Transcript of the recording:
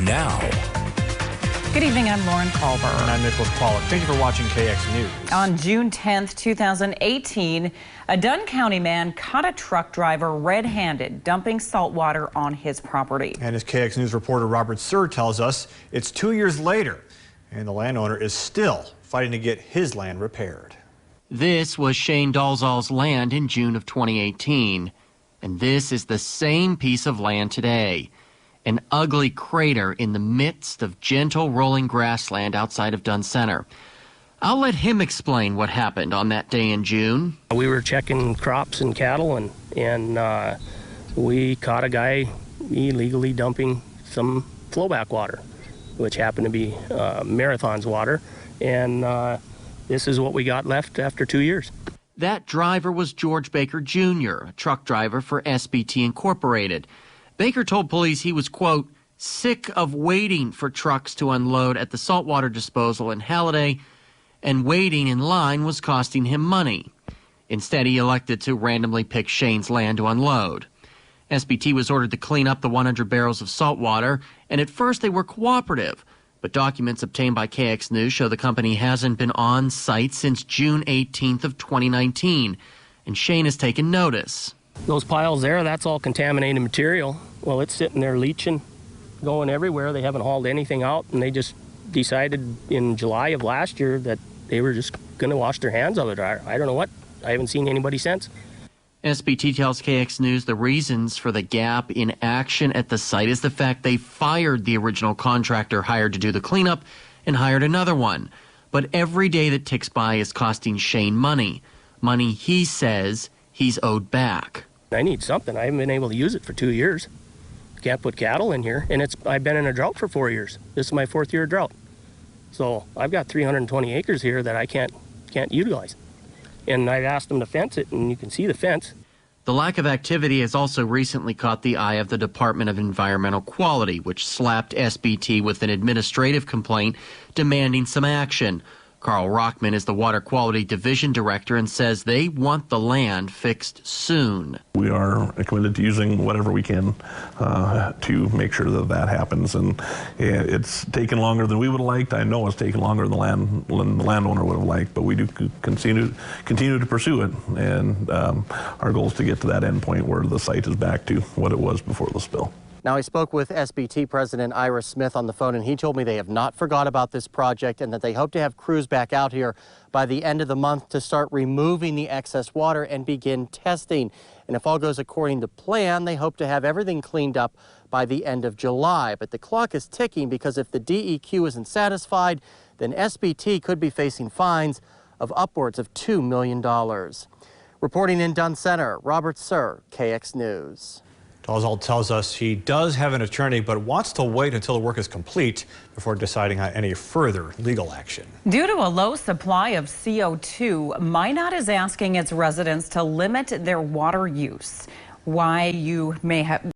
now. Good evening, I'm Lauren Culver. And I'm Nicholas Pollock. Thank you for watching KX News. On June 10th, 2018, a Dunn County man caught a truck driver red-handed dumping salt water on his property. And as KX News reporter Robert Suhr tells us, it's 2 years later, and the landowner is still fighting to get his land repaired. This was Shane Dalzall's land in June of 2018, and this is the same piece of land today. An ugly crater in the midst of gentle rolling grassland outside of Dunn Center. I'll let him explain what happened on that day in June. We were checking crops and cattle, and we caught a guy illegally dumping some flowback water, which happened to be Marathon's water, and this is what we got left after 2 years. That driver was George Baker Jr., a truck driver for SBT Incorporated. Baker told police he was, quote, sick of waiting for trucks to unload at the saltwater disposal in Halliday, and waiting in line was costing him money. Instead, he elected to randomly pick Shane's land to unload. SBT was ordered to clean up the 100 barrels of salt water, and at first they were cooperative. But documents obtained by KX News show the company hasn't been on site since June 18th of 2019, and Shane has taken notice. Those piles there, that's all contaminated material. Well, it's sitting there leaching, going everywhere. They haven't hauled anything out, and they just decided in July of last year that they were just going to wash their hands of it. I don't know what. I haven't seen anybody since. SBT tells KX News the reasons for the gap in action at the site is the fact they fired the original contractor hired to do the cleanup and hired another one. But every day that ticks by is costing Shane money. Money he says he's owed back. I need something. I haven't been able to use it for 2 years. Can't put cattle in here, and I've been in a drought for 4 years. This is my 4th year of drought. So I've got 320 acres here that I can't utilize. And I've asked them to fence it, and you can see the fence. The lack of activity has also recently caught the eye of the Department of Environmental Quality, which slapped SBT with an administrative complaint demanding some action. Carl Rockman is the Water Quality Division Director and says they want the land fixed soon. We are committed to using whatever we can to make sure that that happens. And it's taken longer than we would have liked. I know it's taken longer than the landowner would have liked, but we do continue to pursue it. And our goal is to get to that end point where the site is back to what it was before the spill. Now, I spoke with SBT President Ira Smith on the phone, and he told me they have not forgot about this project and that they hope to have crews back out here by the end of the month to start removing the excess water and begin testing. And if all goes according to plan, they hope to have everything cleaned up by the end of July. But the clock is ticking because if the DEQ isn't satisfied, then SBT could be facing fines of upwards of $2 million. Reporting in Dunn Center, Robert Suhr, KX News. Dalzall tells us he does have an attorney, but wants to wait until the work is complete before deciding on any further legal action. Due to a low supply of CO2, Minot is asking its residents to limit their water use. Why you may have